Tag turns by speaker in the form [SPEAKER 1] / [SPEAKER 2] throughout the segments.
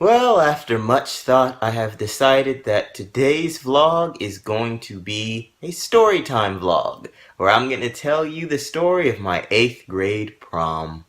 [SPEAKER 1] Well, after much thought, I have decided that today's vlog is going to be a story time vlog, where I'm going to tell you the story of my 8th grade prom.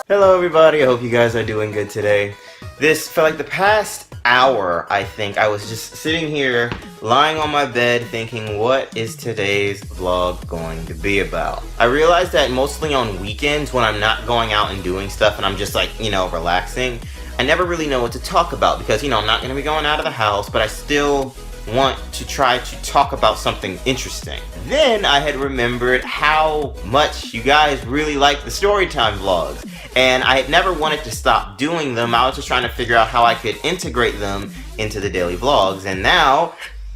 [SPEAKER 1] Hello everybody, I hope you guys are doing good today. For like the past hour, I think, I was just sitting here, lying on my bed, thinking, what is today's vlog going to be about? I realized that mostly on weekends, when I'm not going out and doing stuff, and I'm just like, relaxing, I never really know what to talk about, because, I'm not going to be going out of the house, but I still want to try to talk about something interesting. Then I had remembered how much you guys really like the storytime vlogs, and I had never wanted to stop doing them. I was just trying to figure out how I could integrate them into the daily vlogs, and now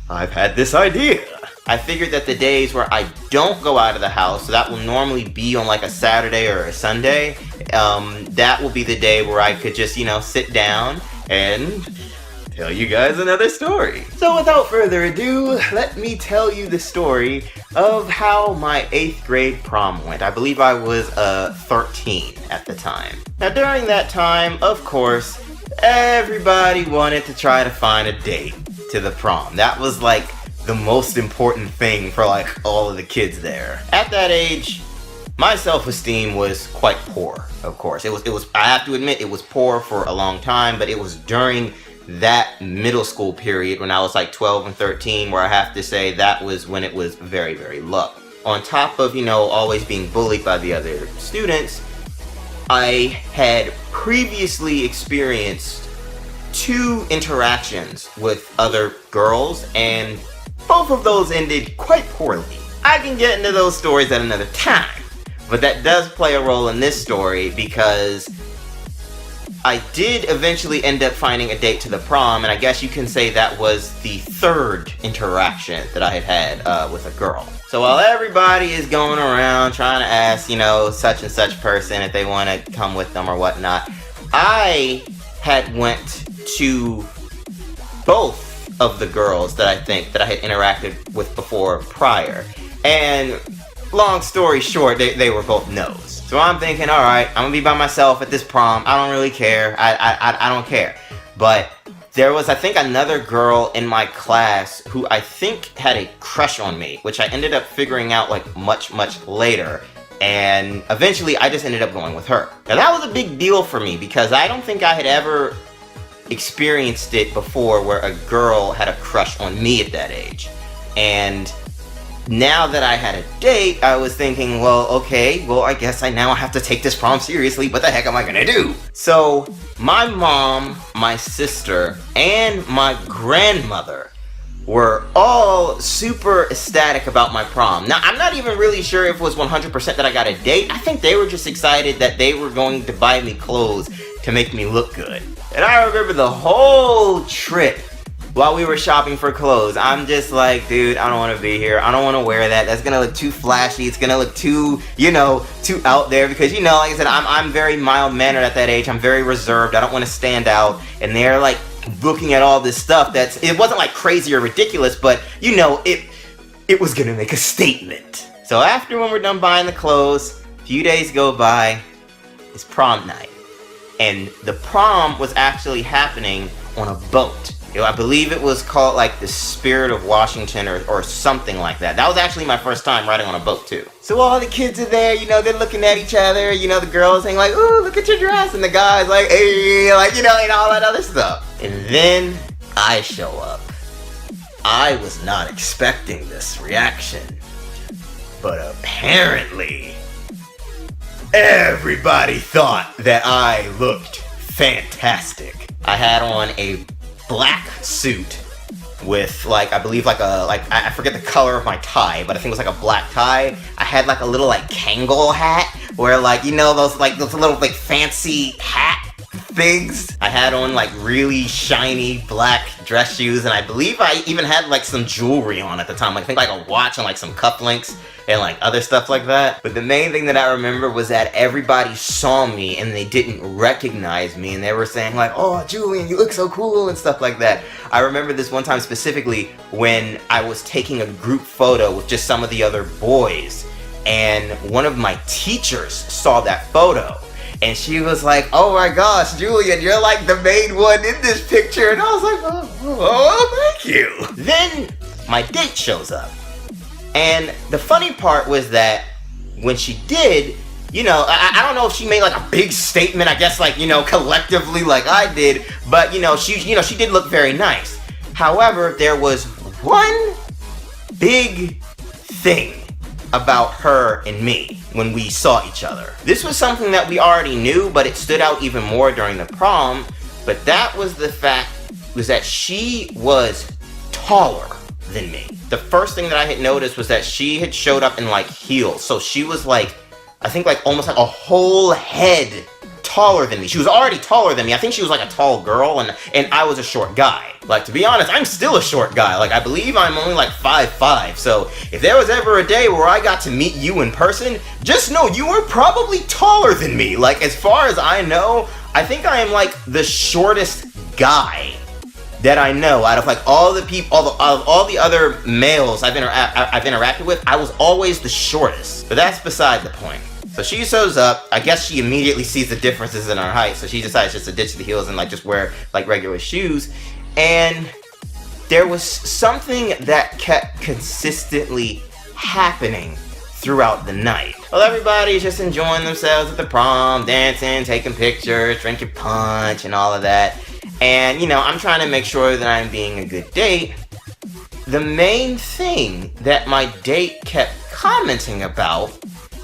[SPEAKER 1] I've had this idea. I figured that the days where I don't go out of the house, so that will normally be on like a Saturday or a Sunday, that will be the day where I could just, sit down and tell you guys another story. So without further ado, let me tell you the story of how my 8th grade prom went. I believe I was 13 at the time. Now during that time, of course, everybody wanted to try to find a date to the prom. That was like the most important thing for like all of the kids there. At that age, my self-esteem was quite poor, of course. It was I have to admit, it was poor for a long time, but it was during that middle school period when I was like 12 and 13 where I have to say that was when it was very, very low. On top of, always being bullied by the other students, I had previously experienced 2 interactions with other girls, and both of those ended quite poorly. I can get into those stories at another time, but that does play a role in this story because I did eventually end up finding a date to the prom, and I guess you can say that was the 3rd interaction that I had with a girl. So while everybody is going around trying to ask, such and such person if they want to come with them or whatnot, I had went to both of the girls that I had interacted with before prior. And long story short, they were both no's. So I'm thinking, alright, I'm gonna be by myself at this prom. I don't really care. I don't care. But there was, I think, another girl in my class who I think had a crush on me, which I ended up figuring out like much, much later. And eventually I just ended up going with her. Now that was a big deal for me because I don't think I had ever experienced it before where a girl had a crush on me at that age. And now that I had a date, I was thinking, I guess I now have to take this prom seriously. What the heck am I gonna do? So my mom, my sister, and my grandmother were all super ecstatic about my prom. Now, I'm not even really sure if it was 100% that I got a date. I think they were just excited that they were going to buy me clothes to make me look good. And I remember the whole trip while we were shopping for clothes, I'm just like, dude, I don't want to be here. I don't want to wear that. That's gonna look too flashy. It's gonna look too, too out there. Because, like I said, I'm very mild-mannered at that age. I'm very reserved. I don't want to stand out. And they're like looking at all this stuff it wasn't like crazy or ridiculous, but it was gonna make a statement. So after when we're done buying the clothes, a few days go by, it's prom night. And the prom was actually happening on a boat. I believe it was called like the Spirit of Washington or something like that. That was actually my first time riding on a boat too. So all the kids are there, they're looking at each other, the girls saying like, ooh, look at your dress, and the guys like, hey, like, and all that other stuff. And then I show up. I was not expecting this reaction, but apparently everybody thought that I looked fantastic. I had on a black suit with I believe I forget the color of my tie, but I think it was like a black tie. I had like a little like Kangol hat where those little like fancy hat things. I had on like really shiny black dress shoes, and I believe I even had like some jewelry on at the time. Like, I think like a watch and like some cufflinks and like other stuff like that. But the main thing that I remember was that everybody saw me and they didn't recognize me, and they were saying like, "Oh, Julian, you look so cool," and stuff like that. I remember this one time specifically when I was taking a group photo with just some of the other boys, and one of my teachers saw that photo, and she was like, "Oh my gosh, Julian, you're like the main one in this picture." And I was like, oh, thank you. Then my date shows up. And the funny part was that when she did, you know, I don't know if she made like a big statement, I guess, like, you know, collectively like I did, but she did look very nice. However, there was one big thing about her and me when we saw each other. This was something that we already knew, but it stood out even more during the prom. But that was the fact was that she was taller than me. The first thing that I had noticed was that she had showed up in like heels. So she was like, I think like almost like a whole head taller than me. She was already taller than me. I think she was like a tall girl, and I was a short guy. Like, to be honest, I'm still a short guy. Like, I believe I'm only like 5'5". So if there was ever a day where I got to meet you in person, just know you were probably taller than me. Like, as far as I know, I think I am like the shortest guy that I know out of like all the people, all the other males I've interacted with. I was always the shortest. But that's beside the point. So she shows up. I guess she immediately sees the differences in our height, so she decides just to ditch the heels and like just wear like regular shoes. And there was something that kept consistently happening throughout the night. Well, everybody's just enjoying themselves at the prom, dancing, taking pictures, drinking punch, and all of that. And, you know, I'm trying to make sure that I'm being a good date. The main thing that my date kept commenting about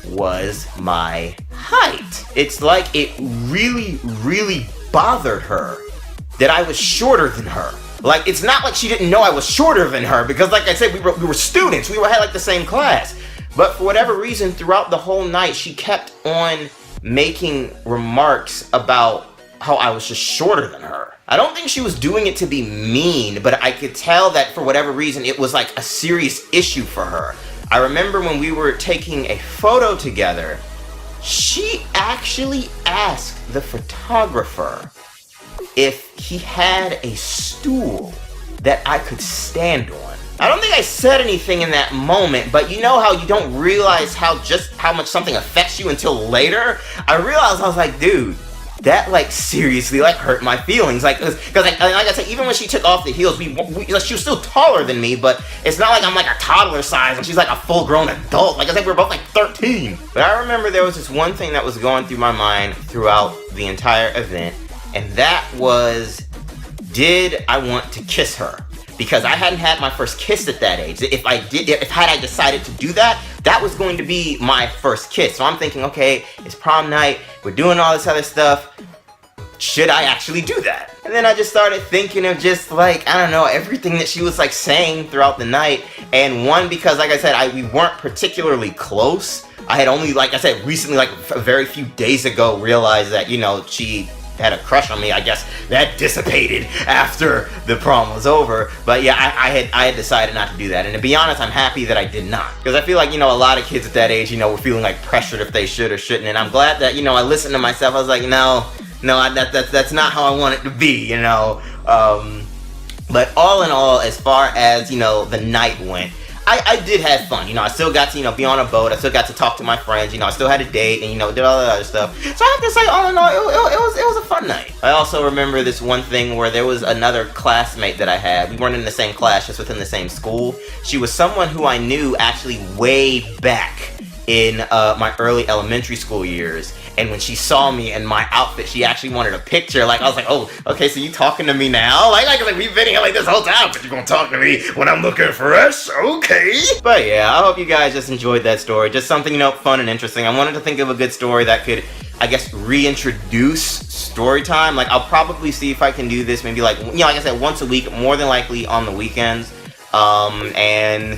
[SPEAKER 1] was my height. It's like it really, really bothered her that I was shorter than her. Like, it's not like she didn't know I was shorter than her, because like I said, we were students. We had like the same class. But for whatever reason, throughout the whole night, she kept on making remarks about how I was just shorter than her. I don't think she was doing it to be mean, but I could tell that for whatever reason, it was like a serious issue for her. I remember when we were taking a photo together, she actually asked the photographer if he had a stool that I could stand on. I don't think I said anything in that moment, but you know how you don't realize how much something affects you until later? I realized, I was like, dude, that like seriously like hurt my feelings, like because like I said, even when she took off the heels, she was still taller than me, but it's not like I'm like a toddler size and she's like a full-grown adult. Like I said, we were both like 13. But I remember there was this one thing that was going through my mind throughout the entire event, and that was, did I want to kiss her? Because I hadn't had my first kiss at that age. If I decided to do that, that was going to be my first kiss. So I'm thinking, okay, it's prom night, we're doing all this other stuff. Should I actually do that? And then I just started thinking of just like, I don't know, everything that she was like saying throughout the night. And one, because like I said, we weren't particularly close. I had only, like I said, recently, like a very few days ago, realized that, you know, she had a crush on me. I guess that dissipated after the prom was over. But yeah, I had decided not to do that. And to be honest, I'm happy that I did not. Because I feel like, you know, a lot of kids at that age, you know, were feeling like pressured if they should or shouldn't. And I'm glad that, you know, I listened to myself. I was like, no, that's not how I want it to be, you know. But all in all, as far as, you know, the night went, I did have fun. You know, I still got to, you know, be on a boat. I still got to talk to my friends. You know, I still had a date and, you know, did all that other stuff. So I have to say, all in all, it was a fun night. I also remember this one thing where there was another classmate that I had. We weren't in the same class, just within the same school. She was someone who I knew actually way back in my early elementary school years. And when she saw me in my outfit, she actually wanted a picture. Like, I was like, oh, okay, so you talking to me now? Like we've been here like this whole time, but you gonna talk to me when I'm looking fresh? Okay. But yeah, I hope you guys just enjoyed that story. Just something, you know, fun and interesting. I wanted to think of a good story that could, I guess, reintroduce story time. Like, I'll probably see if I can do this maybe like, you know, like I said, once a week, more than likely on the weekends. And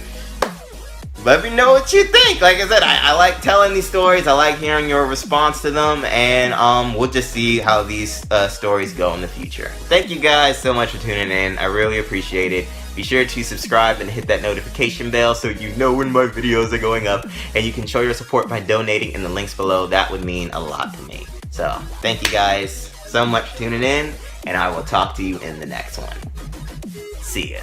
[SPEAKER 1] let me know what you think. Like I said, I like telling these stories. I like hearing your response to them, and we'll just see how these stories go in the future. Thank you guys so much for tuning in. I really appreciate it. Be sure to subscribe and hit that notification bell so you know when my videos are going up, and you can show your support by donating in the links below. That would mean a lot to me. So thank you guys so much for tuning in, and I will talk to you in the next one. See ya.